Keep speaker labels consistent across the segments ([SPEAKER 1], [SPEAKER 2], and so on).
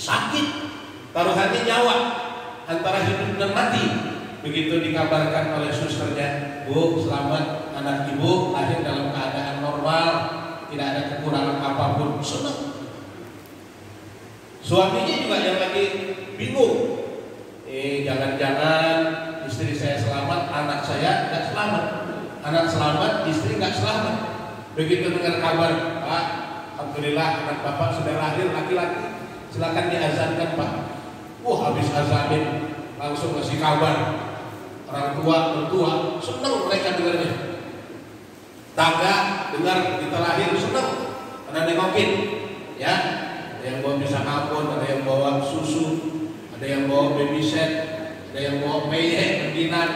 [SPEAKER 1] sakit, taruhannya nyawa antara hidup dan mati. Begitu dikabarkan oleh susternya, Bu, selamat, anak ibu lahir dalam keadaan normal, tidak ada kekurangan apapun. Senang. Suaminya juga yang lagi bingung, jangan-jangan istri saya selamat, anak saya nggak selamat, anak selamat, istri nggak selamat. Begitu dengar kabar, Pak, alhamdulillah anak bapak sudah lahir laki-laki, silakan diazankan, Pak. Habis azanin langsung kasih kabar. Orang tua, mertua, senang mereka dengarnya. Tangga dengar kita lahir senang, karena nengokin, ya. Ada yang bawa pisang abon, ada yang bawa susu, ada yang bawa baby set, ada yang bawa peyek, kendinan.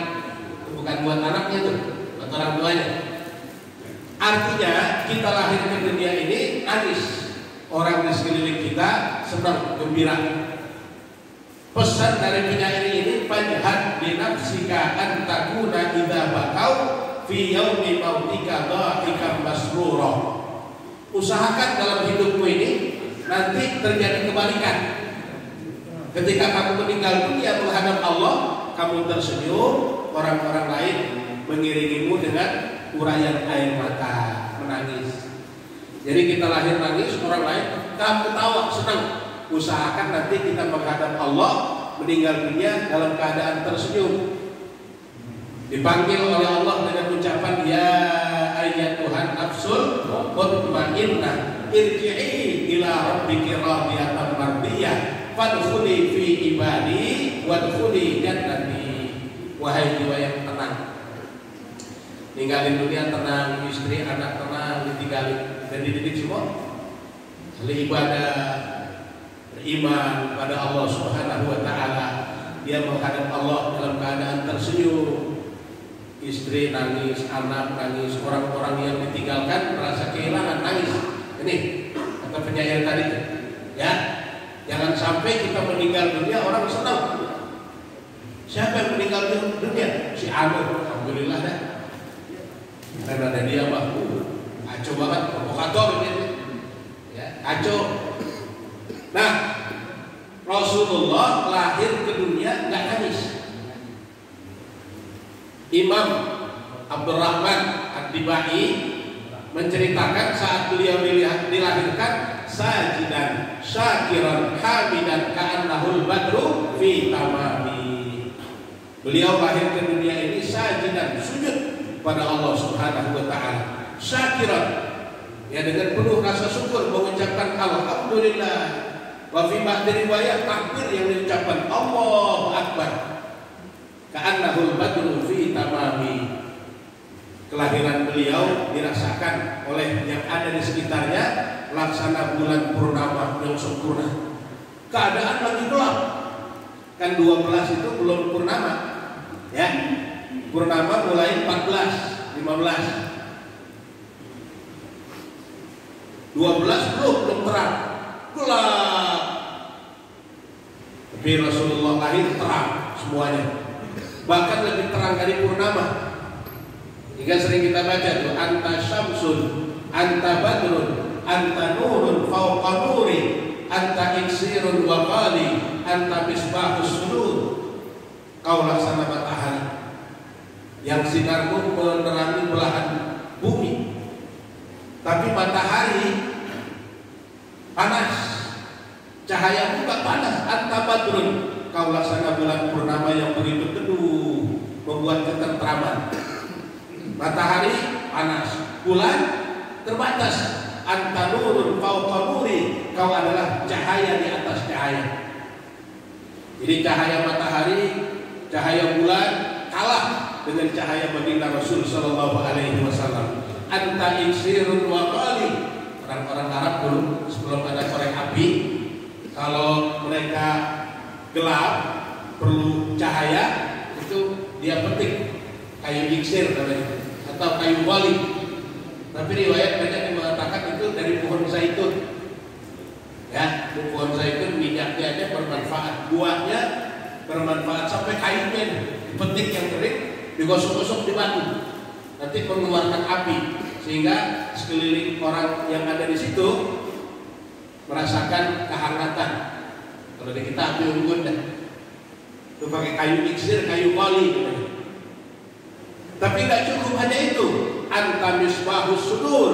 [SPEAKER 1] Itu bukan buat anaknya tuh, buat orang tuanya. Artinya kita lahir ke dunia ini nangis, orang di sekeliling kita senang, gembira. Pesan dari penyair ini, fajhad bi nafsika an takuna idza bakau fi yaumi mautika dhahikan masrura. Usahakan dalam hidupmu ini nanti terjadi kebalikan. Ketika kamu meninggal dunia menghadap Allah, kamu tersenyum, orang-orang lain mengiringimu dengan urayan air mata, menangis. Jadi kita lahir nangis, orang lain kamu tawa, senang. Usahakan nanti kita menghadap Allah, meninggal dunia dalam keadaan tersenyum. Dipanggil oleh Allah dengan ucapan, ya ayyatuhan nafsul mutmainnah irji'i ila rabbiki radiyatan mardiyah fadkhuli fi ibadi wadkhuli jannati. Wahai jiwa yang tenang, ninggalin dunia tenang, istri anak tenang, ditinggalin dan dididik semua ahli ibadah, beriman pada Allah Subhanahu wa taala. Dia menghadap Allah dalam keadaan tersenyum. Istri nangis, anak nangis, orang-orang yang ditinggalkan merasa kehilangan, nangis. Ini kata penyair tadi, ya. Jangan sampai kita meninggal dunia orang senang. Siapa yang meninggal dunia? Si Anu, alhamdulillah dah. Karena ada dia mah, kacau banget, provokator ini, ya, kacau. Nah, Rasulullah lahir ke dunia nggak nangis. Imam Abdurrahman Ad-Dibai menceritakan saat beliau dilahirkan, sajidan syakiran hamidan ka'annahul badru fi tamami. Beliau lahir ke dunia ini sajidan, sujud pada Allah Subhanahu wa taala, syakiran, ya, dengan penuh rasa syukur mengucapkan alhamdulillah. Wa fi ba'di riwayat takbir yang diucapkan Allahu Akbar. Ka'annahul badru fi tamami. Kelahiran beliau dirasakan oleh yang ada di sekitarnya laksana bulan purnama yang sempurna. Keadaan lagi gelap. Kan 12 itu belum purnama. Ya. Purnama mulai 14, 15. 12 belum terang. Gelap. Tapi Rasulullah lahir terang semuanya, bahkan lebih terang dari purnama. Hingga sering kita baca tuh, anta syamsun, anta badrun, anta nurun fauqa nuri, anta iksirun wa qali, anta misbahus sudur. Kau laksana matahari yang sinarmu menerangi belahan bumi, tapi matahari panas, cahayamu gak panas. Anta badrun, kau laksana bulan purnama yang begitu teduh, membuat ketentraman. Matahari panas, bulan terbatas. Anta nurun fauqa nuri, kau adalah cahaya di atas cahaya. Jadi cahaya matahari, cahaya bulan kalah dengan cahaya baginda Rasul sallallahu alaihi wasallam. Anta iksirun wa qali. Orang-orang Arab dulu sebelum ada korek api, kalau mereka gelap perlu cahaya, itu dia petik kayu iksir namanya, atau kayu wali. Tapi riwayat banyak yang mengatakan itu dari pohon zaitun. Ya, pohon zaitun minyaknya aja bermanfaat, buahnya bermanfaat, sampai kayunya dipetik yang kering, digosok-gosok di batu, nanti mengeluarkan api, sehingga sekeliling orang yang ada di situ merasakan kehangatan. Kalau di kita api unggun dah. Itu pakai kayu iksir, kayu koli. Tapi nggak cukup hanya itu. Anta misbahus sudur.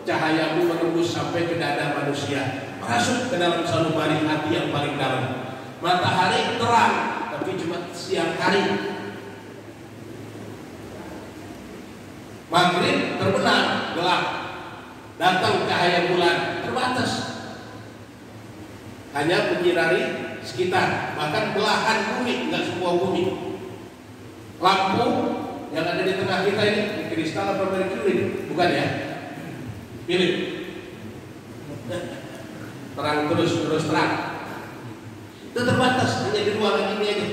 [SPEAKER 1] Cahayamu menembus sampai ke dada manusia, masuk ke dalam sanubari hati yang paling dalam. Matahari terang, tapi cuma siang hari. Maghrib terbenam, gelap. Datang cahaya bulan, terbatas. Hanya menyinari sekitar, bahkan belahan bumi, nggak semua bumi. Lampu yang ada di tengah kita ini, kristal apa merkuri? Bukan ya? Pilih. Terang terus terang. Itu terbatas, hanya di ruangan ini aja.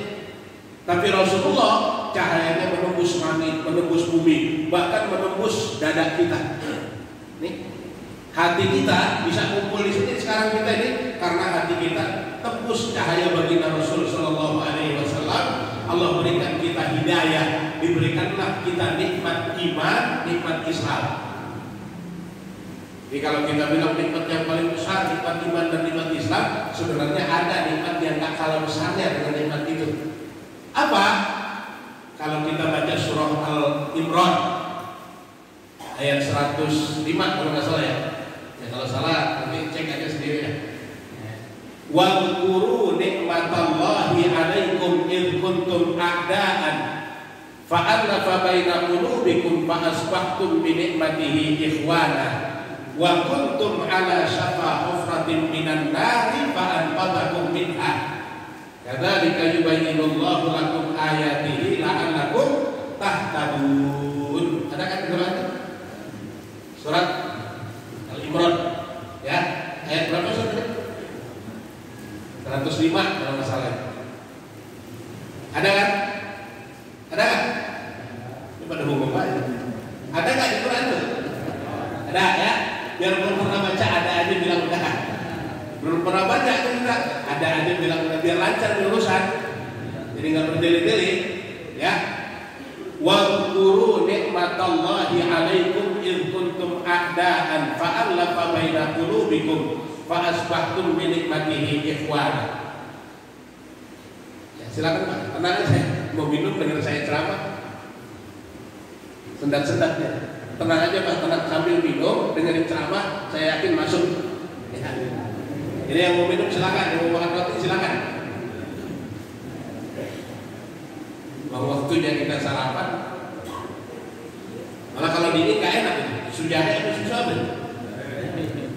[SPEAKER 1] Tapi Rasulullah cahayanya menembus langit, menembus bumi, bahkan menembus dada kita. Nih, hati kita bisa kumpul di sini sekarang kita ini karena hati kita tembus cahaya baginda Rasul Sallallahu Alaihi Wasallam. Allah berikan kita hidayah, diberikanlah kita nikmat iman, nikmat Islam. Jadi kalau kita bilang nikmat yang paling besar, nikmat iman dan nikmat Islam, sebenarnya ada nikmat yang tak kalah besarnya dengan nikmat itu. Apa? Kalau kita baca surah Al-Imran ayat 105 kalau nggak salah ya. Ya kalau salah nanti cek aja sendiri ya. Wadhkuru nikmatallahi 'alaikum id kuntum a'daan fa'alafa baina qulubikum fa asbahtum bi ni'matihi ikhwana wa kuntum ala syafa hufratin minan nari fa anqadhakum minha kadzalika yubayyinullahu lakum ayatihi la'allakum tahtadun. Ada kan Quran? Surat Al-Imran ya, ayat berapa surat? 105 kalau nggak salah. Ada kan? Ada kan? Ini pada hukum apa? Ada nggak di Quran tuh? Ada ya? Biar belum pernah baca ada aja bilang udah. Belum pernah baca itu juga ada aja bilang udah, biar lancar urusan. Jadi nggak berdeli-deli ya. Wadhkuru nikmatallahi 'alaikum id kuntum a'daan fa'alafa baina qulubikum fa asbahtum bi nikmatihi ikhwana. Ya, silakan Pak, tenang aja. Mau minum dengar saya ceramah. Sendat-sendatnya. Tenang aja Pak, tenang sambil minum dengerin ceramah, saya yakin masuk. Ya. Ini yang mau minum silakan, yang mau makan roti silakan. Bahwa waktunya kita sarapan. Malah kalau dingin nggak enak itu. Sujahe atau susah apa?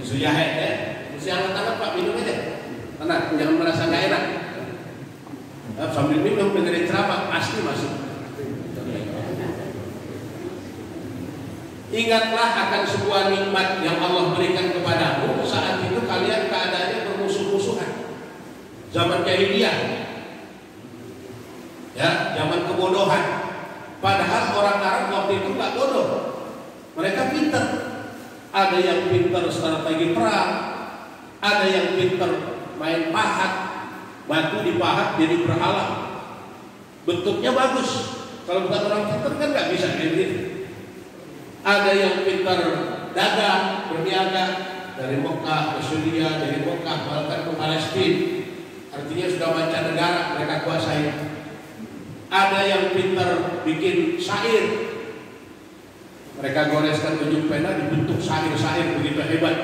[SPEAKER 1] Sujahe ya. Mesti hangat-hangat Pak, minum aja. Tenang, jangan merasa nggak enak. Sambil minum dengerin ceramah pasti masuk. Ingatlah akan sebuah nikmat yang Allah berikan kepadamu. Saat itu kalian keadaannya bermusuh-musuhan. Zaman jahiliyah, ya, zaman kebodohan. Padahal orang Arab waktu itu nggak bodoh, mereka pintar. Ada yang pintar strategi perang, ada yang pintar main pahat, batu dipahat jadi berhala, bentuknya bagus. Kalau bukan orang pintar kan nggak bisa kayak gitu. Ada yang pintar dagang, berniaga dari Mekah ke Syria, dari Mekah bahkan ke Palestina. Artinya sudah mancanegara mereka kuasai. Ada yang pintar bikin syair. Mereka goreskan ujung pena dibentuk syair-syair begitu hebat.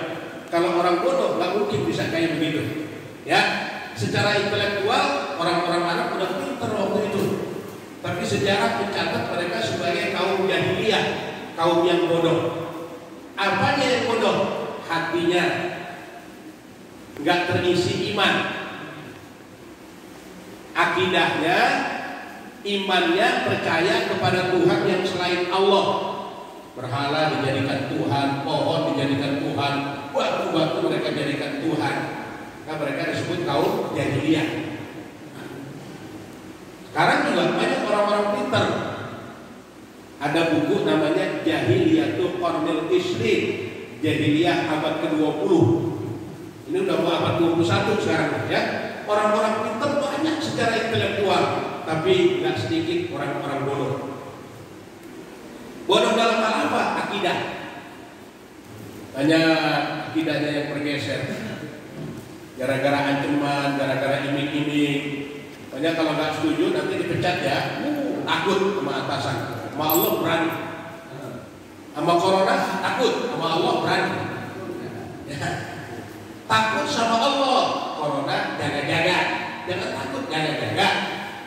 [SPEAKER 1] Kalau orang bodoh nggak mungkin bisa kayak begitu. Ya, secara intelektual orang-orang Arab udah pintar waktu itu. Tapi sejarah mencatat mereka sebagai kaum jahiliyah, kaum yang bodoh. Apanya yang bodoh? Hatinya nggak terisi iman, akidahnya, imannya percaya kepada Tuhan yang selain Allah. Berhala dijadikan Tuhan, pohon dijadikan Tuhan, batu-batu mereka jadikan Tuhan. Nah, mereka disebut kaum jahiliyah. Sekarang juga banyak orang-orang pintar. Ada buku namanya Jahiliyatul Qarnil Isrin, Jahiliyah abad ke-20. Ini udah mau abad 21 sekarang ya. Orang-orang pintar banyak secara intelektual, tapi nggak sedikit orang-orang bodoh. Bodoh dalam hal apa? Akidah. Banyak akidahnya yang bergeser. gara-gara ancaman, gara-gara iming-iming. Makanya kalau nggak setuju nanti dipecat ya. Takut sama atasan, sama Allah berani. Sama corona takut, sama Allah berani. Ya. Takut sama Allah, corona jaga-jaga. Jangan takut, jaga-jaga.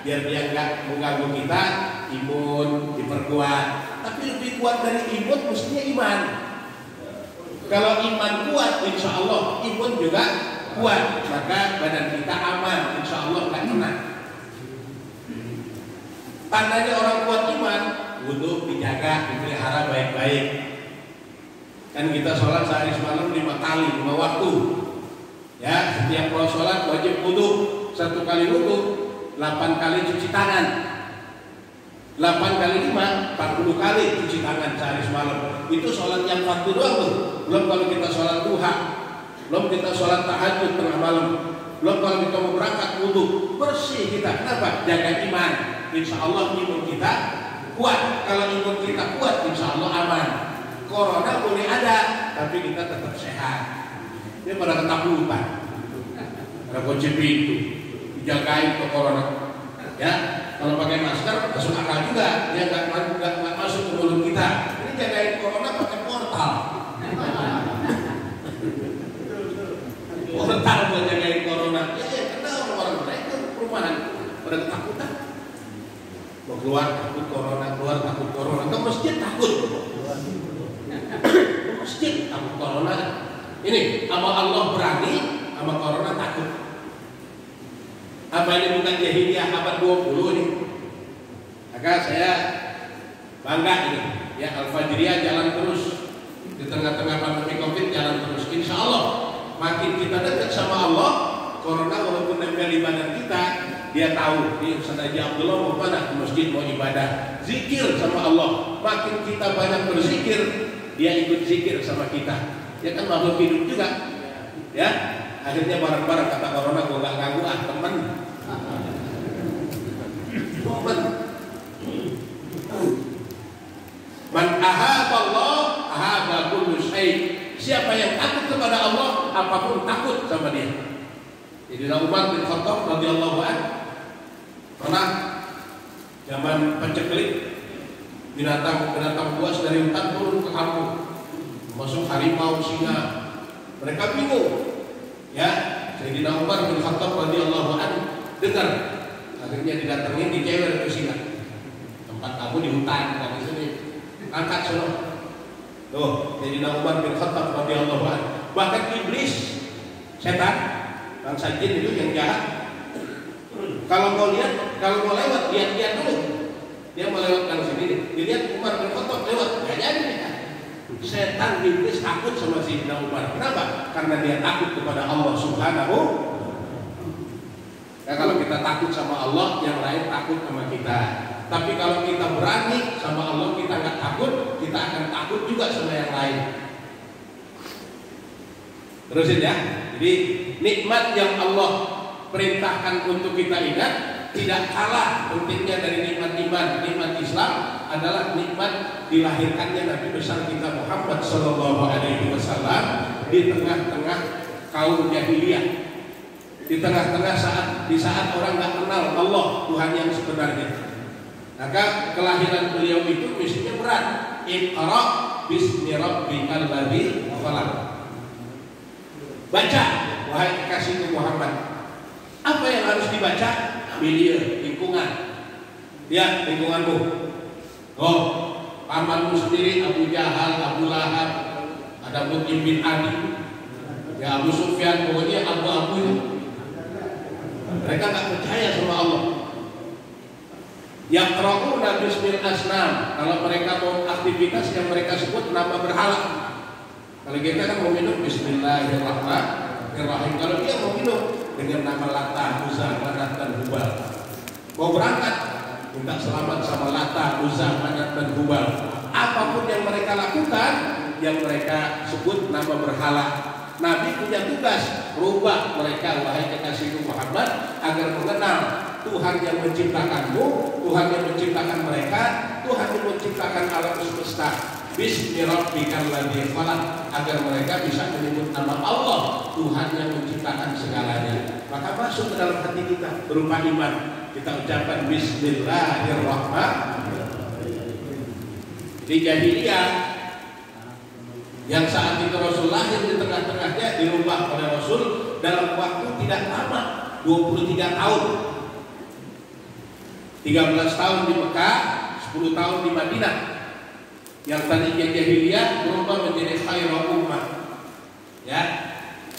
[SPEAKER 1] Biar dia nggak mengganggu kita, imun diperkuat. Tapi lebih kuat dari imun mestinya iman. Kalau iman kuat, insya Allah imun juga kuat. Maka badan kita aman, insya Allah nggak kena. Tandanya orang kuat iman, wudhu dijaga, dipelihara baik-baik. Kan kita sholat sehari semalam 5 kali, 5 waktu. Ya, setiap mau sholat wajib wudhu. 1 kali wudhu, 8 kali cuci tangan. 8 kali 5, 40 kali cuci tangan sehari semalam. Itu sholat yang waktu doang tuh. Belum kalau kita sholat duha, belum kita sholat tahajud tengah malam, belum kalau kita mau berangkat wudhu. Bersih kita, kenapa? Jaga iman. Insya Allah imun kita kuat. Kalau imun kita kuat, insya Allah aman. Corona boleh ada, tapi kita tetap sehat. Dia pada ketakutan, pada kunci pintu, dijagain ke corona. Ya, kalau pakai masker masuk akal juga. Dia nggak masuk ke mulut kita. Ini jagain corona pakai portal. Portal buat jagain corona. Ya, kenal orang mereka perumahan pada ketakutan. Mau keluar takut corona, keluar takut corona. Ke masjid takut. Ke masjid takut corona. Ini sama Allah berani, sama corona takut. Apa ini bukan jahiliyah abad 20 ini? Maka saya bangga ini. Ya, Al-Fajriyah jalan terus di tengah-tengah pandemi Covid, jalan terus. Insya Allah makin kita dekat sama Allah, corona walaupun nempel di badan kita, dia tahu, ini Ustaz Haji Abdullah mau mana ke masjid mau ibadah, zikir sama Allah. Makin kita banyak berzikir, dia ikut zikir sama kita. Dia kan makhluk hidup juga, ya. Akhirnya bareng-bareng kata corona, gua nggak ganggu teman. Man ahaba Allah, ahaba kullu syai'. Siapa yang takut kepada Allah, apapun takut sama dia. Jadi Umar bin Khattab radhiyallahu anhu pernah zaman penceklik, binatang buas dari hutan turun ke kampung, masuk harimau, singa. Mereka bingung. Ya, Sayyidina Umar bin Khattab radhiyallahu anhu dengar. Akhirnya didatengin, dicewer ke singa. Tempat kamu di hutan, kan di sini. Angkat sono. Tuh, Sayyidina Umar bin Khattab radhiyallahu anhu. Bahkan iblis, setan, bangsa jin itu yang jahat. Kalau mau lihat, kalau mau lewat, lihat dulu. Dia mau lewat dari sini, dilihat Umar bin Khattab lewat, nggak jadi nih. Setan iblis takut sama Sayyidina Umar. Kenapa? Karena dia takut kepada Allah Subhanahu. Ya, kalau kita takut sama Allah, yang lain takut sama kita. Tapi kalau kita berani sama Allah, kita nggak takut, kita akan takut juga sama yang lain. Terusin ya. Jadi nikmat yang Allah perintahkan untuk kita ingat tidak kalah pentingnya dari nikmat iman. Nikmat Islam adalah nikmat dilahirkannya Nabi besar kita Muhammad Sallallahu Alaihi Wasallam di tengah-tengah kaum jahiliyah, di tengah-tengah di saat orang nggak kenal Allah Tuhan yang sebenarnya. Maka kelahiran beliau itu mestinya berat. Iqra bismi rabbikal ladzi khalaq. Baca, wahai kekasihku Muhammad. Apa yang harus dibaca? Milieu, lingkungan. Ya, lingkunganmu. Oh, pamanmu sendiri Abu Jahal, Abu Lahab, ada Mut'im bin Adi, ya Abu Sufyan, pokoknya abu-abu itu. Mereka nggak percaya sama Allah. Yaqra'una bismil asnam. Kalau mereka mau aktivitas yang mereka sebut nama berhala. Kalau kita kan mau minum Bismillahirrahmanirrahim. Kalau dia mau minum dengan nama Lata, Uzza, Manat dan Hubal. Mau berangkat minta selamat sama Lata, Uzza, Manat dan Hubal. Apapun yang mereka lakukan, yang mereka sebut nama berhala. Nabi punya tugas rubah mereka, wahai kekasihku Muhammad, agar mengenal Tuhan yang menciptakanmu, Tuhan yang menciptakan mereka, Tuhan yang menciptakan alam semesta. Bismi rabbikal ladzi khalaq. agar mereka bisa menyebut nama Allah, Tuhan yang menciptakan segalanya. Maka masuk ke dalam hati kita berupa iman. Kita ucapkan Bismillahirrahmanirrahim. Di jahiliyah yang saat itu Rasul lahir di tengah-tengahnya dirubah oleh Rasul dalam waktu tidak lama, 23 tahun. 13 tahun di Mekah, 10 tahun di Madinah. Yang tadinya jahiliyah berubah menjadi khairul ummah. Ya.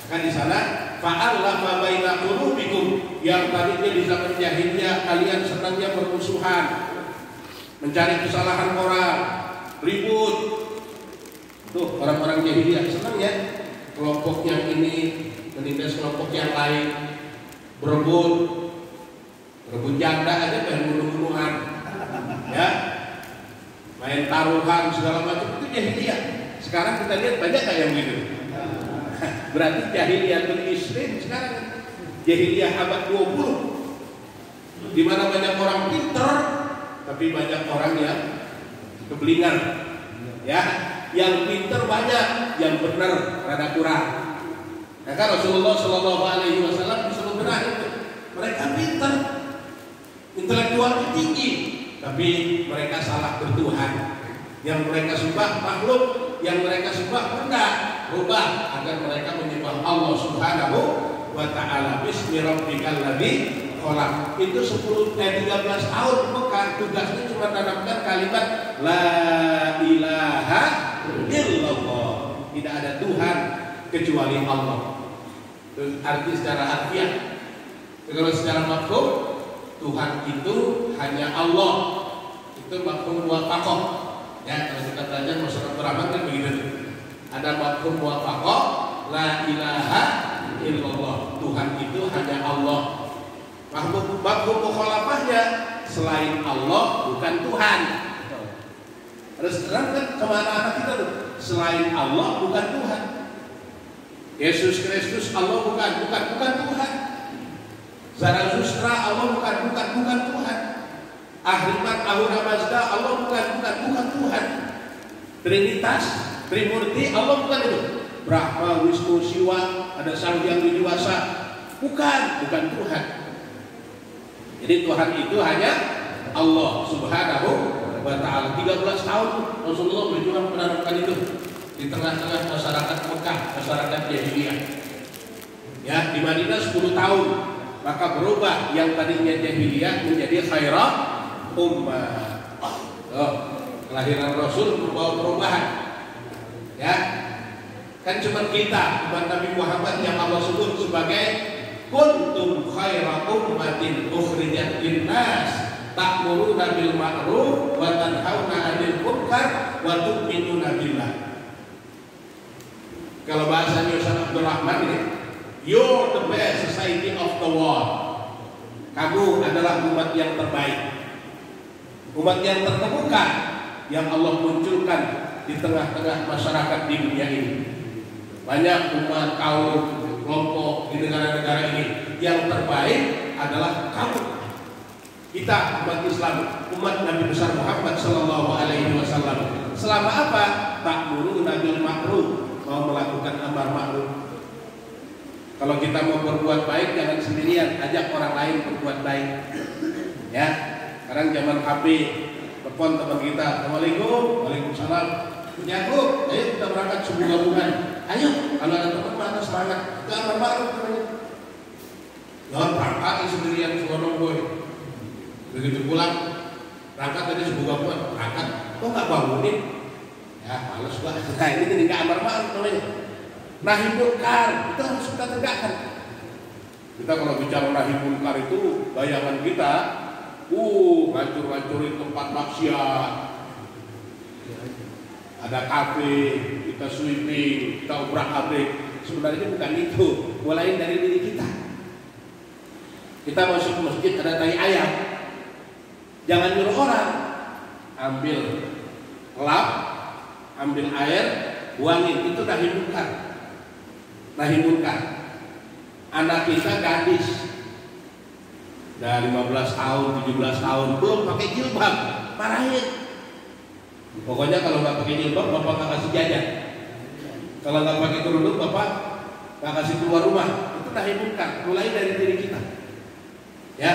[SPEAKER 1] Maka di sana fa'allafa baina qulubikum, yang tadinya di zaman jahiliyah kalian senangnya bermusuhan, mencari kesalahan orang, ribut. Tuh orang-orang jahiliyah senang ya, kelompok yang ini menindas kelompok yang lain, berebut janda aja pengen bunuh-bunuhan, ya, main taruhan segala macam, itu jahiliyah. Sekarang kita lihat banyak nggak yang begitu? Berarti jahiliyah Islam sekarang jahiliyah abad 20, di mana banyak orang pinter tapi banyak orang yang kebelingan, ya. Yang pinter banyak, yang benar rada kurang. Maka Rasulullah Shallallahu Alaihi Wasallam disuruh benar itu. Mereka pinter, intelektualnya tinggi, tapi mereka salah bertuhan. Yang mereka sembah makhluk, yang mereka sembah benda, rubah agar mereka menyembah Allah Subhanahu wa Ta'ala. Bismi rabbikal ladzi khalaq. Itu 13 tahun Mekah, tugasnya cuma menanamkan kalimat la ilaha illallah, tidak ada Tuhan kecuali Allah. Itu arti secara harfiah. Kalau secara mafhum, Tuhan itu hanya Allah. Itu mafhum muwafaqah. Ya, kalau kita belajar masalah beramal kan begitu. Ada mafhum muwafaqah, la ilaha illallah. Tuhan itu hanya Allah. Mafhum mukhalafahnya, selain Allah bukan Tuhan. Terus terang kan kemana anak kita tuh? Selain Allah bukan Tuhan. Yesus Kristus Allah bukan Tuhan. Zarathustra Allah bukan Tuhan. Ahriman Ahura Mazda Allah bukan Tuhan. Trinitas, Trimurti Allah bukan itu. Brahma, Wisnu, Siwa, ada Sang Hyang Widiwasa, bukan Tuhan. Jadi Tuhan itu hanya Allah Subhanahu wa Ta'ala. 13 tahun Rasulullah berjuang menanamkan itu di tengah-tengah masyarakat Mekah, masyarakat jahiliyah. Ya, di Madinah 10 tahun. Maka berubah yang tadinya jahiliyah menjadi khairah ummah. Kelahiran Rasul membawa perubahan. Ya, kan cuma kita umat Nabi Muhammad yang Allah sebut sebagai kuntum khaira ummatin ukhrijat linnas ta'muruna bil ma'ruf wa tanhauna 'anil munkar wa tu'minuna billah. Kalau bahasanya Ustaz Abdul Rahman ini, you're the best society of the world. Kamu adalah umat yang terbaik, umat yang terkemuka yang Allah munculkan di tengah-tengah masyarakat di dunia ini. Banyak umat, kaum, kelompok di negara-negara ini. Yang terbaik adalah kamu, kita umat Islam, umat Nabi besar Muhammad Sallallahu Alaihi Wasallam. Selama apa? Ta'muruna bil ma'ruf, mau melakukan amar ma'ruf. Kalau kita mau berbuat baik, jangan sendirian, ajak orang lain berbuat baik. Ya, sekarang zaman HP, telepon teman kita, Assalamualaikum, Waalaikumsalam. Yakub, ayo kita berangkat subuh gabungan. Ayo, kalau ada teman mana semangat, kita amar ma'ruf namanya. Jangan berangkat sendirian, seronong boy. Begitu pulang, berangkat tadi subuh gabungan, berangkat, kok nggak bangunin? Ya, males lah. Nah, ini nggak amar ma'ruf namanya. Nahi munkar itu harus kita tegakkan. Kita kalau bicara nahi munkar itu, bayangan kita, ngancur-ngancurin tempat maksiat. Ada kafe, kita sweeping, kita obrak-abrik. Sebenarnya bukan itu, mulai dari diri kita. Kita masuk masjid ada tai ayam, jangan nyuruh orang, ambil lap, ambil air, buangin, itu nahi munkar. Nahi munkar. Anak kita gadis, udah 15 tahun, 17 tahun, belum pakai jilbab, marahin. Pokoknya kalau nggak pakai jilbab, bapak nggak kasih jajan. Kalau nggak pakai kerudung, bapak nggak kasih keluar rumah. Itu nahi munkar, mulai dari diri kita. Ya,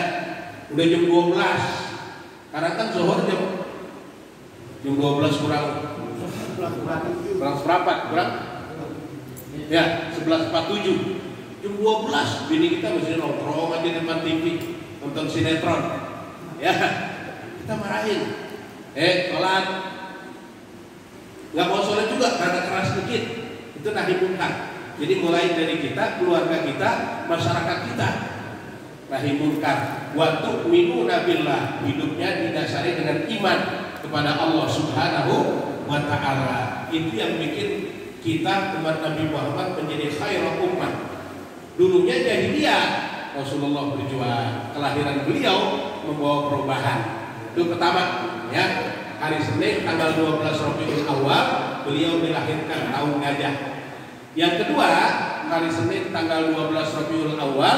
[SPEAKER 1] udah jam 12. Karena kan zuhur jam 12 kurang seperempat, kurang ya 11.47. Jam 12 bini kita mesti nongkrong aja depan TV nonton sinetron. Ya, kita marahin. Sholat. Nggak mau sholat juga karena keras dikit. Itu nahi munkar. Jadi mulai dari kita, keluarga kita, masyarakat kita. Nahi munkar. Wa tu'minuna billah. Hidupnya didasari dengan iman kepada Allah Subhanahu wa ta'ala. Itu yang bikin kita umat Nabi Muhammad menjadi khairul ummah. Dulunya jahiliyah, Rasulullah berjuang. Kelahiran beliau membawa perubahan. Itu pertama, ya. Hari Senin tanggal 12 Rabiul Awal beliau dilahirkan tahun gajah. Yang kedua, hari Senin tanggal 12 Rabiul Awal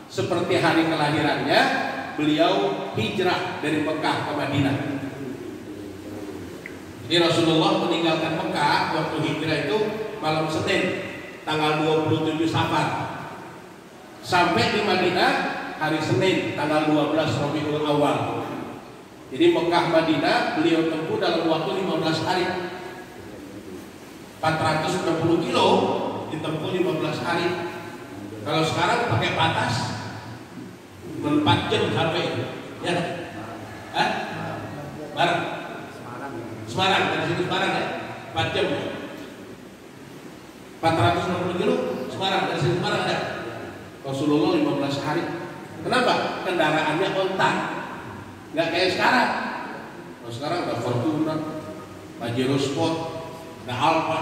[SPEAKER 1] seperti hari kelahirannya beliau hijrah dari Mekah ke Madinah. Jadi Rasulullah meninggalkan Mekah waktu hijrah itu malam Senin tanggal 27 Safar. Sampai di Madinah hari Senin tanggal 12 Rabiul Awal. Jadi Mekah Madinah beliau tempuh dalam waktu 15 hari. 460 kilo ditempuh 15 hari. Kalau sekarang pakai batas 4 jam sampai. Ya. Hah? Barang. Semarang, dari sini Semarang ya. 4 jam. 460 kilo Semarang, dari sini Semarang ada. Rasulullah 15 hari. Kenapa? Kendaraannya onta. Nggak kayak sekarang. Kalau sekarang ada Fortuner, Pajero Sport, ada Alfa,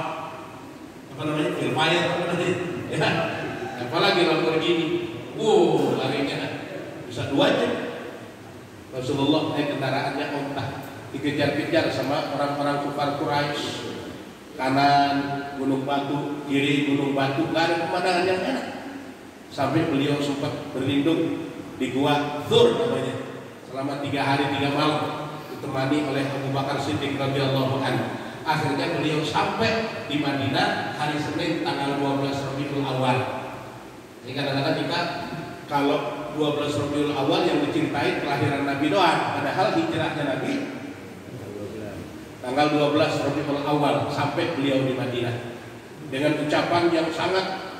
[SPEAKER 1] apa namanya, Velfire, apa namanya, ya. Apalagi Lamborghini. Larinya bisa 2 jam. Rasulullah naik kendaraannya onta, dikejar-kejar sama orang-orang kufar Quraisy. Kanan gunung batu, kiri gunung batu, nggak ada pemandangan yang enak. Sampai beliau sempat berlindung di gua Dzur namanya. Selama 3 hari 3 malam ditemani oleh Abu Bakar Siddiq radhiyallahu anhu. Akhirnya beliau sampai di Madinah hari Senin tanggal 12 Rabiul Awal. Jadi kadang-kadang kita kalau 12 Rabiul Awal yang dicintai kelahiran Nabi doang, padahal hijrahnya Nabi tanggal 12 Rabiul Awal sampai beliau di Madinah dengan ucapan yang sangat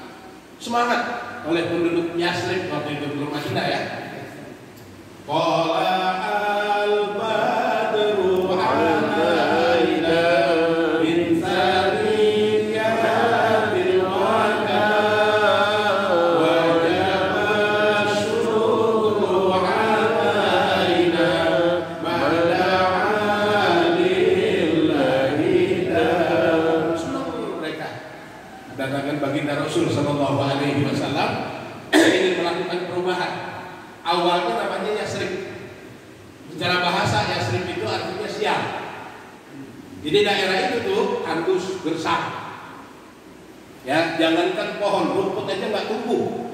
[SPEAKER 1] semangat oleh penduduk Yasrib waktu itu belum Madinah ya. Qala al-badru alaina min sariyatil wada wajaba syukru alaina mada'a lillahi ta'ala. Senang mereka kedatangan baginda Rasul sallallahu alaihi wasallam ingin melakukan perubahan. Awalnya namanya Yasrib. Secara bahasa Yasrib itu artinya siang. Jadi daerah itu tuh handus gersang. Ya, jangankan pohon, rumput aja nggak tumbuh.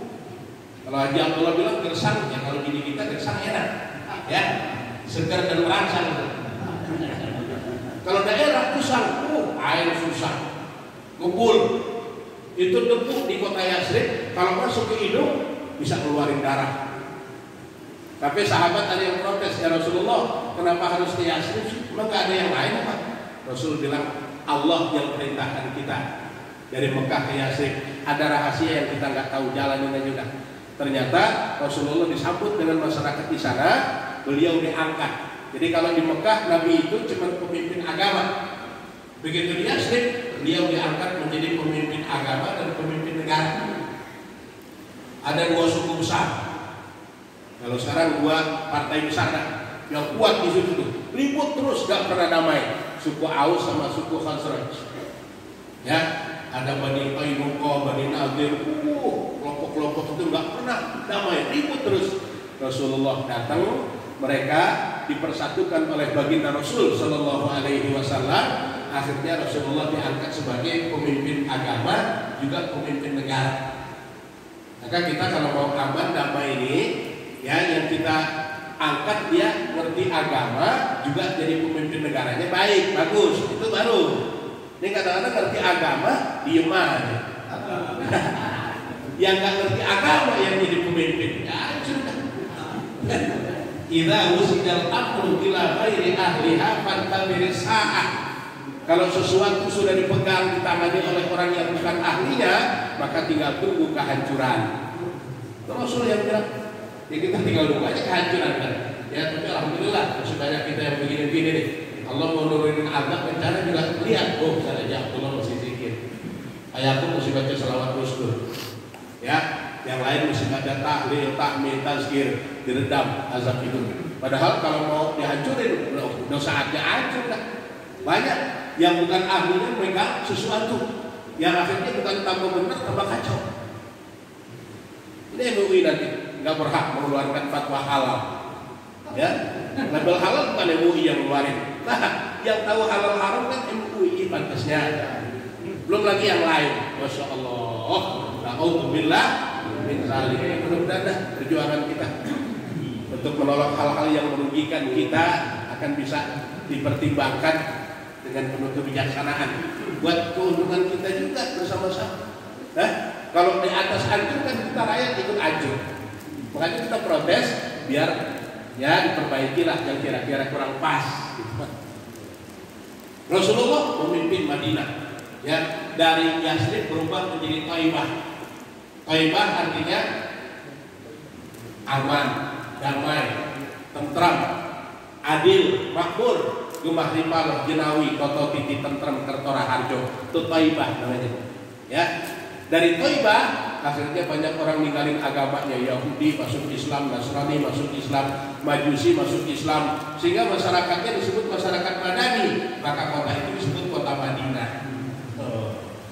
[SPEAKER 1] Kalau Haji Abdullah bilang gersang, ya kalau gini kita gersang enak. Ya, segar dan merangsang. Kalau daerah kusang, air susah, ngumpul. Itu debu di kota Yasrib, kalau masuk ke hidung bisa keluarin darah. Tapi sahabat ada yang protes, ya Rasulullah, kenapa harus ke Yasrib? Emang gak ada yang lain apa? Rasul bilang, Allah yang perintahkan kita dari Mekah ke Yasrib. Ada rahasia yang kita nggak tahu jalannya juga. Ternyata Rasulullah disambut dengan masyarakat di sana, beliau diangkat. Jadi kalau di Mekah Nabi itu cuma pemimpin agama. Begitu di Yasrib, beliau diangkat menjadi pemimpin agama dan pemimpin negara. Ada 2 suku besar. Kalau sekarang 2 partai besar yang kuat di situ tuh, ribut terus gak pernah damai. Suku Aus sama suku Khazraj. Ya, ada Bani Qainuqa, Bani Nadir, kelompok-kelompok itu gak pernah damai, ribut terus. Rasulullah datang, mereka dipersatukan oleh baginda Rasul Sallallahu Alaihi Wasallam. Akhirnya Rasulullah diangkat sebagai pemimpin agama juga pemimpin negara. Maka kita kalau mau aman damai ini, ya yang kita angkat dia ngerti agama juga jadi pemimpin negaranya baik, bagus, itu baru. Ini kadang-kadang ngerti agama, diem aja. Yang nggak ngerti agama yang jadi pemimpin, ya sudah. Idza wusidal amru ila ghairi ahliha fantabir sa'ah. Kalau sesuatu sudah dipegang ditangani oleh orang yang bukan ahlinya, maka tinggal tunggu kehancuran. Rasul yang bilang, ya kita tinggal tunggu aja kehancuran kan. Ya, tapi alhamdulillah masih banyak kita yang begini-begini nih. Allah mau nurunin azab bencana juga lihat, oh misalnya Abdullah masih zikir, ayatku masih baca selawat Rasul. Ya, yang lain mesti ada tahlil, tahmid, tazkir, diredam azab itu. Padahal kalau mau dihancurin, udah saatnya hancur kan. Banyak yang bukan ahlinya megang sesuatu yang akhirnya bukan tambah benar, tambah kacau. Ini MUI nanti nggak berhak mengeluarkan fatwa halal. Ya, label halal bukan MUI yang ngeluarin. Nah, yang tahu halal haram kan MUI pantasnya. Belum lagi yang lain. Masya Allah. Alhamdulillah. Mudah-mudahan perjuangan kita untuk menolak hal-hal yang merugikan kita akan bisa dipertimbangkan dengan penuh kebijaksanaan buat keuntungan kita juga bersama-sama. Nah, kalau di atas hancur kan kita rakyat ikut hancur. Makanya kita protes biar ya diperbaikilah yang kira-kira kurang pas. Rasulullah memimpin Madinah, ya, dari Yasrib berubah menjadi Thaibah. Thaibah artinya aman, damai, tentram, adil, makmur, gemah rimpal, jenawi, toto titi, tentram, kertora harjo. Itu Thaibah namanya. Ya, dari Thaibah akhirnya banyak orang ninggalin agamanya. Yahudi masuk Islam, Nasrani masuk Islam, Majusi masuk Islam, sehingga masyarakatnya disebut masyarakat Madani. Maka kota itu disebut kota Madinah.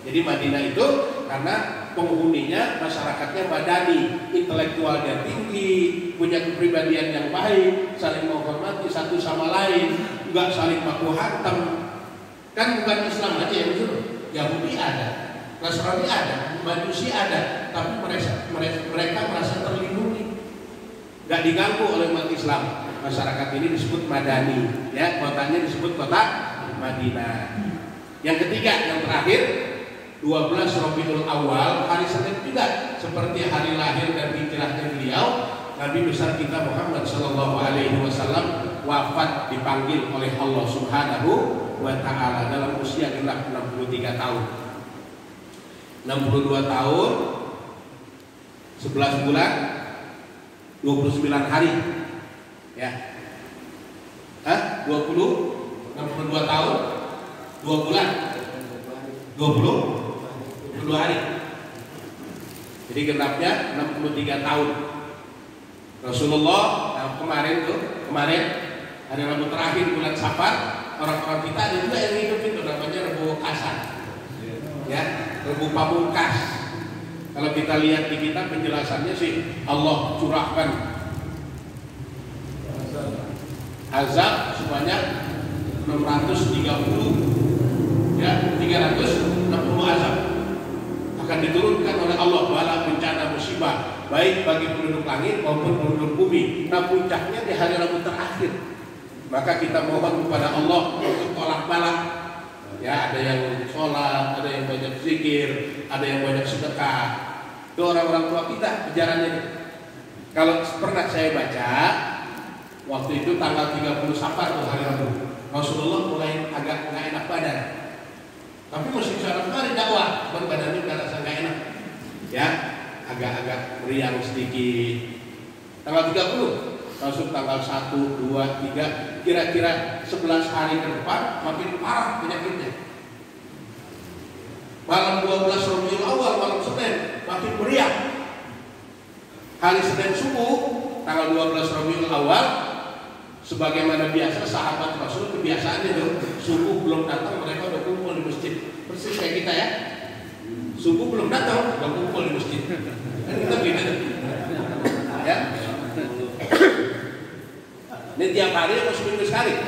[SPEAKER 1] Jadi Madinah itu karena penghuninya masyarakatnya Madani, intelektualnya tinggi, punya kepribadian yang baik, saling menghormati satu sama lain, juga saling baku hantam. Kan bukan Islam aja yang disuruh, Yahudi ada, Nasrani ada, Majusi ada, tapi mereka merasa terlindungi, nggak diganggu oleh umat Islam. Masyarakat ini disebut Madani, ya, kotanya disebut kota Madinah. Yang ketiga, yang terakhir, 12 Rabiul Awal, hari Senin juga seperti hari lahir dan hijrahnya beliau, Nabi besar kita Muhammad Sallallahu Alaihi Wasallam wafat dipanggil oleh Allah Subhanahu wa Ta'ala dalam usia genap 63 tahun. 62 tahun 11 bulan 29 hari, ya. 62 tahun 2 bulan 22 hari. Jadi genapnya 63 tahun. Rasulullah kemarin hari Rabu terakhir bulan Safar, orang-orang kita ada juga yang hidup itu namanya Rebu Kasar, ya, Rebu Pamungkas. Kalau kita lihat di kitab penjelasannya sih Allah curahkan azab sebanyak 630, ya, 360 azab akan diturunkan oleh Allah, bala, bencana, musibah, baik bagi penduduk langit maupun penduduk bumi. Nah, puncaknya di hari Rabu terakhir. Maka kita mohon kepada Allah untuk tolak bala. Ya, ada yang sholat, ada yang banyak zikir, ada yang banyak sedekah. Itu orang-orang tua kita ajarannya. Kalau pernah saya baca, waktu itu tanggal 30 Safar tuh hari Rabu, Rasulullah mulai agak nggak enak badan. Tapi masih bisa kali dakwah, badannya udah rasa nggak enak, ya, agak-agak meriang sedikit. Tanggal 30, masuk tanggal 1, 2, 3, kira-kira 11 hari ke depan makin parah penyakitnya. Malam 12 Rabiul Awal, malam Senin, makin meriang. Hari Senin subuh, tanggal 12 Rabiul Awal, sebagaimana biasa sahabat Rasul kebiasaannya tuh, subuh belum datang mereka udah kumpul di masjid. Persis kayak kita ya. Subuh belum datang udah kumpul di masjid. Kan kita begitu. Ya. Ini tiap hari atau seminggu sekali?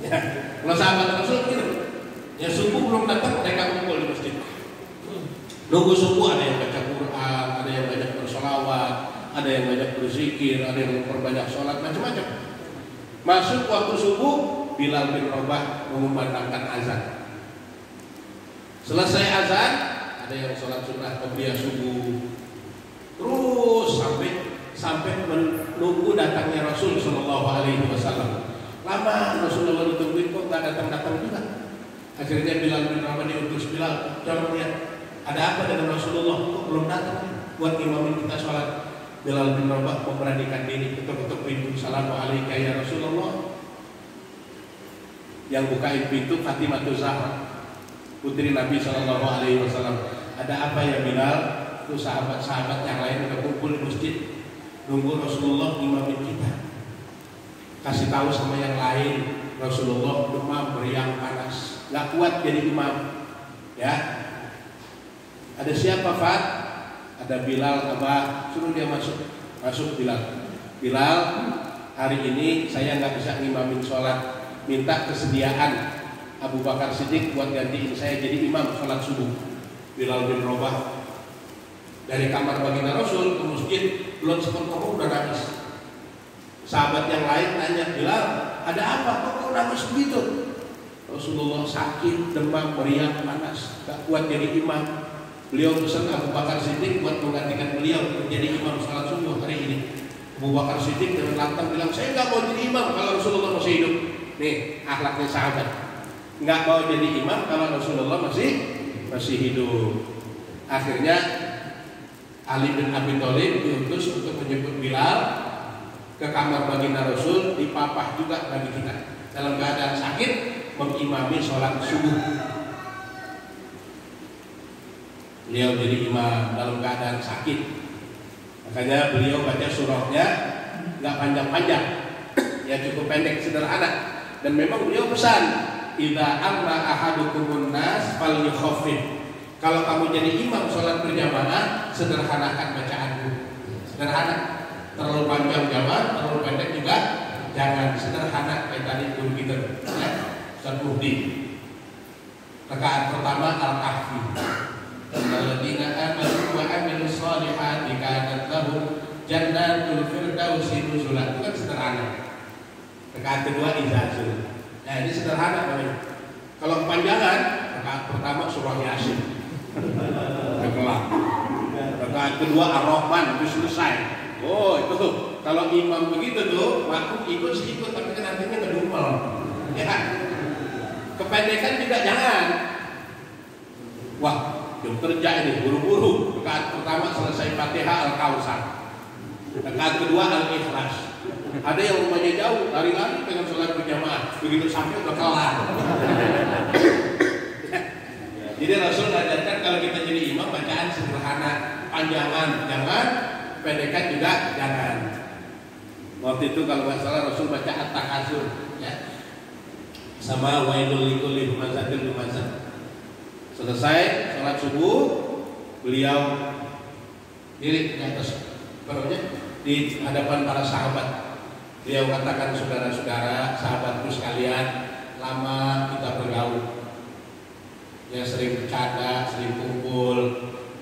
[SPEAKER 1] Ya. Kalau sahabat Rasul gitu. Ya subuh belum datang mereka kumpul di masjid. Nunggu subuh ada yang baca Quran, ada yang banyak bersolawat, ada yang banyak berzikir, ada yang memperbanyak sholat, macam-macam. Masuk waktu subuh, Bilal bin Rabah mengumandangkan azan. Selesai azan, ada yang sholat sunnah qabliyah subuh, terus sampai menunggu datangnya Rasul Shallallahu Alaihi Wasallam. Lama Rasulullah ditungguin kok nggak datang juga. Akhirnya Bilal bin Rabah diutus, Bilal, coba lihat ada apa dengan Rasulullah kok belum datang buat imamin kita sholat. Bilal bin Rabah memberanikan diri, ketuk-ketuk pintu, Assalamualaikum ya Rasulullah. Yang bukain pintu Fatimah Zahra, putri Nabi Shallallahu Alaihi Wasallam. Ada apa ya Bilal? Itu sahabat-sahabat yang lain udah kumpul di masjid nunggu Rasulullah imamin kita. Kasih tahu sama yang lain, Rasulullah demam meriang panas, nggak kuat jadi imam. Ya, ada siapa Fat? Ada Bilal, Abah, suruh dia masuk Bilal. Bilal, hari ini saya nggak bisa ngimamin sholat, minta kesediaan Abu Bakar Siddiq buat gantiin saya jadi imam sholat subuh. Bilal bin Rabah dari kamar baginda Rasul ke masjid belum sempat ngomong udah nangis. Sahabat yang lain tanya, Bilal, ada apa? Kok nangis begitu? Rasulullah sakit, demam, meriang, panas, gak kuat jadi imam. Beliau pesan Abu Bakar Siddiq buat menggantikan beliau menjadi imam salat subuh hari ini. Abu Bakar Siddiq dengan lantang bilang, saya nggak mau jadi imam kalau Rasulullah masih hidup. Nih akhlaknya sahabat, nggak mau jadi imam kalau Rasulullah masih hidup. Akhirnya Ali bin Abi Thalib diutus untuk menjemput Bilal ke kamar baginda Rasul, dipapah juga bagi kita dalam keadaan sakit mengimami sholat subuh. Beliau jadi imam dalam keadaan sakit, makanya beliau baca surahnya nggak panjang-panjang, ya cukup pendek sederhana. Dan memang beliau pesan, idza amma ahadukumun nas falyukhaffif. Kalau kamu jadi imam sholat berjamaah, sederhanakan bacaanmu. Sederhana, terlalu panjang jangan, terlalu pendek juga jangan. Sederhana kayak tadi guru kita, ya, Ustaz Muhdi. Rakaat pertama Al-Kahfi. Alladzina amanu wa amilus solihati kanat lahum jannatul firdausi nuzulan. Itu kan sederhana. Rakaat kedua Izazul. Nah, ini sederhana namanya. Kalau kepanjangan, rakaat pertama surah Yasin. Kelar. Rakaat kedua Ar-Rahman, itu selesai. Oh, itu tuh. Kalau imam begitu tuh, makmum ikut tapi kan artinya ngedumel. Ya kan? Kependekan juga jangan. Wah, jam kerja ini buru-buru. Rakaat pertama selesai Fatihah Al-Kautsar. Rakaat kedua Al-Ikhlas. Ada yang rumahnya jauh, lari-lari dengan sholat berjamaah. Begitu sampai udah kelar. Jadi Rasul ajarkan kalau kita jadi imam bacaan sederhana, panjangan jangan, pendekan juga jangan. Waktu itu kalau nggak salah Rasul baca At-Takasur, ya, sama Wailul likulli humazatil lumazah. Selesai sholat subuh, beliau diri di atas barunya di hadapan para sahabat. Beliau katakan, saudara-saudara, sahabatku sekalian, lama kita bergaul, ya sering bercanda, sering kumpul.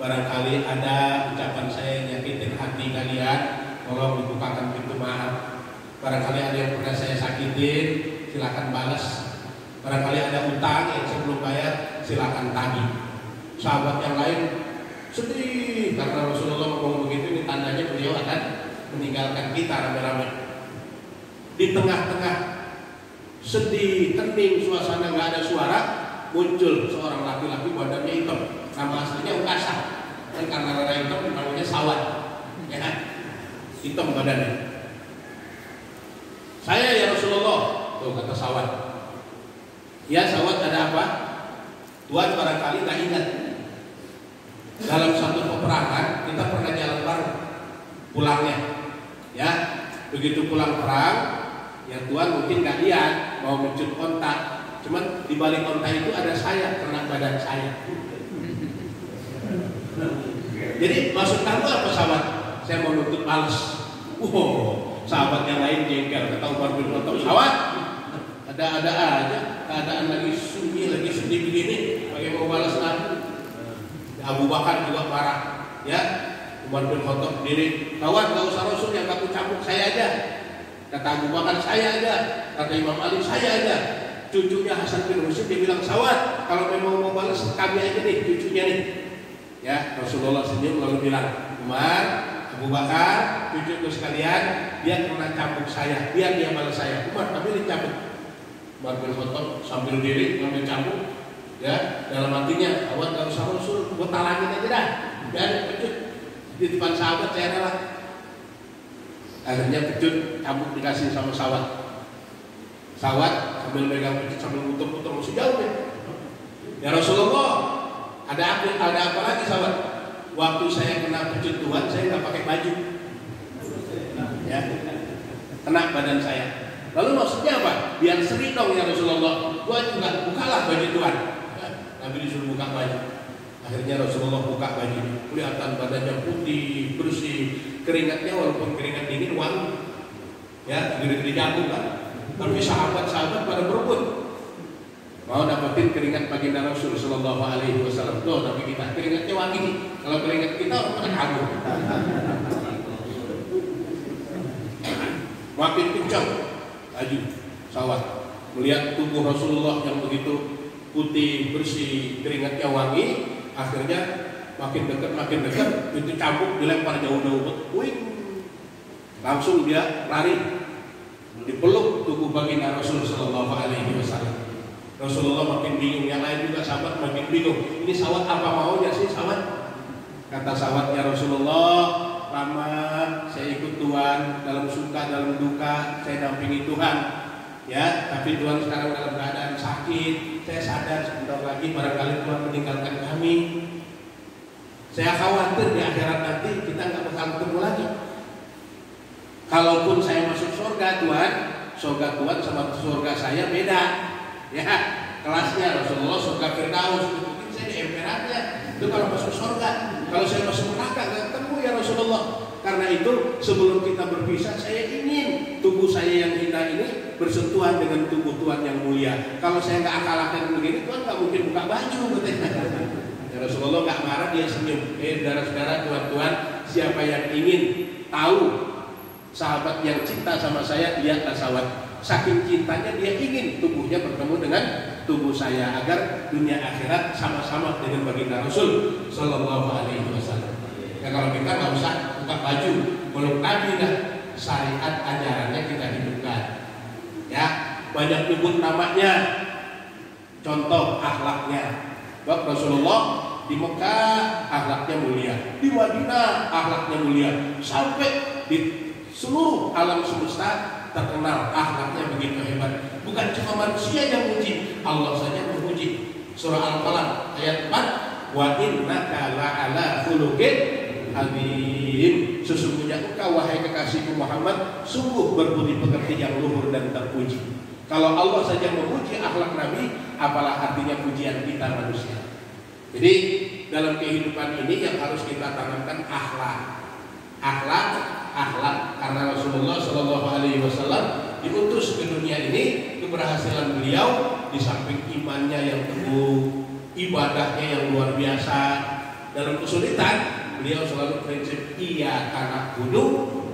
[SPEAKER 1] Barangkali ada ucapan saya yang nyakitin hati kalian, tolong dibukakan pintu maaf. Barangkali ada yang pernah saya sakitin, silakan balas. Barangkali ada utang yang saya belum bayar, silakan tagih. Sahabat yang lain sedih karena Rasulullah ngomong begitu. Ini tandanya beliau akan meninggalkan kita rame-rame. Di tengah-tengah sedih, hening, suasana nggak ada suara, muncul seorang laki-laki badannya hitam. Nama aslinya Ukasa, dan karena rada hitam namanya Sawat, ya kan? Hitam badannya. Saya ya Rasulullah, tuh kata Sawat. Ya Sawat, ada apa? Tuhan barangkali nggak ingat. Dalam satu peperangan kita pernah jalan bareng pulangnya, ya. Begitu pulang perang, ya Tuhan mungkin nggak lihat mau mencut ontak, cuman di balik ontak itu ada saya, kena badan saya. Jadi maksud kamu apa sahabat? Saya mau nuntut balas. Sahabat yang lain jengkel, kata Umar bin Khattab, sahabat, ada aja keadaan lagi sunyi, lagi sedih begini, bagaimana mau balas aku? Abu Bakar juga marah, ya. Umar bin Khattab diri, kawan, gak usah Rasul yang kamu cambuk, saya aja. Kata Abu Bakar, saya ada. Kata Imam Ali, saya ada. Cucunya Hasan bin Husain dia bilang, Sawat, kalau memang mau balas kami aja nih, cucunya nih. Ya, Rasulullah senyum lalu bilang, Umar, Abu Bakar, cucuku sekalian, dia kena cambuk saya, biar dia balas saya. Umar, kami dicambuk. Umar bin Khattab sambil diri ngambil cambuk. Ya, dalam hatinya, awat kalau sama Rasul, gue talangin aja dah. Biar pecut di depan sahabat saya rela. Akhirnya pecut cambuk dikasih sama Sawat. Sawat sambil megang pecut sambil muter-muter masih jauh deh. Ya Rasulullah, ada apa lagi Sawat? Waktu saya kena pecut Tuhan, saya nggak pakai baju. Ya, kena badan saya. Lalu maksudnya apa? Biar seri dong ya Rasulullah. Gua juga bukalah baju Tuhan. Ya, Nabi disuruh buka baju. Akhirnya Rasulullah buka baju. Kelihatan badannya putih, bersih, keringatnya walaupun keringat dingin wangi. Ya, gede-gede jagung kan. Tapi sahabat-sahabat pada berebut mau dapetin keringat baginda Rasul Sallallahu Alaihi Wasallam. Tuh, tapi kita keringatnya wangi nih. Kalau keringat kita orang pada kagum. Makin kencang baju Sawat melihat tubuh Rasulullah yang begitu putih bersih, keringatnya wangi. Akhirnya makin dekat, itu cambuk dilempar jauh-jauh. Wih, langsung dia lari. Dipeluk tubuh baginda Rasul Sallallahu Alaihi Wasallam. Rasulullah makin bingung, yang lain juga sahabat makin bingung. Ini Sawat apa maunya sih Sawat? Kata Sawatnya Rasulullah, lama saya ikut Tuhan dalam suka dalam duka, saya dampingi Tuhan. Ya, tapi Tuhan sekarang dalam keadaan sakit. Saya sadar sebentar lagi barangkali Tuhan meninggalkan kami. Saya khawatir di akhirat nanti kita nggak bakal ketemu lagi. Kalaupun saya masuk surga Tuhan Tuhan sama surga saya beda. Ya, kelasnya Rasulullah surga Firdaus, mungkin saya di emperannya. Itu kalau masuk surga. Kalau saya masuk neraka nggak ketemu ya Rasulullah. Karena itu sebelum kita berpisah, saya ingin tubuh saya yang hina ini bersentuhan dengan tubuh Tuhan yang mulia. Kalau saya nggak akal-akalan begini, Tuhan nggak mungkin buka baju. Ya, Rasulullah nggak marah, dia senyum. Saudara-saudara, Tuhan, siapa yang ingin tahu sahabat yang cinta sama saya, lihatlah Sawat. Saking cintanya dia ingin tubuhnya bertemu dengan tubuh saya agar dunia akhirat sama-sama dengan baginda Rasul Sallallahu Alaihi Wasallam. Ya, kalau kita nggak usah buka baju, belum Nabi dah syariat ajarannya kita hidupkan. Ya, banyak nyebut namanya, contoh akhlaknya. Bab Rasulullah di Mekah akhlaknya mulia, di Madinah akhlaknya mulia, sampai di seluruh alam semesta terkenal akhlaknya begitu hebat. Bukan cuma manusia yang memuji, Allah saja memuji. Surah Al-Qalam ayat 4, wa innaka la'ala khuluqin azim. Sesungguhnya engkau wahai kekasihku Muhammad sungguh berbudi pekerti yang luhur dan terpuji. Kalau Allah saja memuji akhlak Nabi, apalah artinya pujian kita manusia. Jadi dalam kehidupan ini yang harus kita tanamkan akhlak. Akhlak karena Rasulullah Shallallahu Alaihi Wasallam diutus ke dunia ini, keberhasilan beliau di samping imannya yang teguh, ibadahnya yang luar biasa. Dalam kesulitan beliau selalu prinsip iya karena na'budu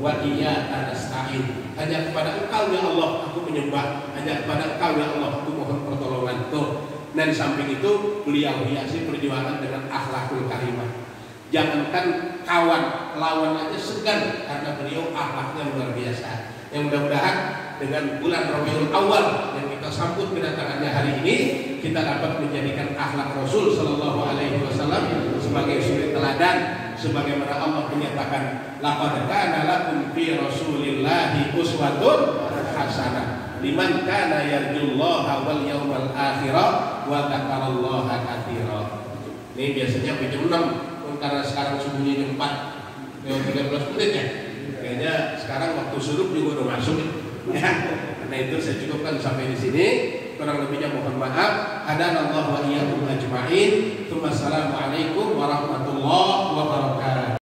[SPEAKER 1] wa iya karena nasta'in. Hanya kepada Engkau ya Allah aku menyembah, hanya kepada Engkau ya Allah aku mohon pertolongan. Dan di samping itu beliau hiasi perjuangan dengan akhlakul karimah. Jangankan kawan, lawan aja segan karena beliau akhlaknya luar biasa. Yang mudah-mudahan dengan bulan Rabiul Awal yang kita sambut kedatangannya hari ini, kita dapat menjadikan akhlak Rasul Sallallahu Alaihi Wasallam sebagai suri teladan, sebagaimana Allah menyatakan, laqad kana lakum fi Rasulillahi uswatun hasanah liman kana yarjullaha wal yawmal akhirah wa dzakarallaha katsiran. Ini biasanya jam 6. Karena sekarang subuhnya jam 4 lewat 13 menit ya. Kayaknya sekarang waktu surup juga udah masuk ya. Karena itu saya cukupkan sampai di sini. Kurang lebihnya mohon maaf. Hadanallahu wa iyyakum ajma'in. Wassalamualaikum warahmatullahi wabarakatuh.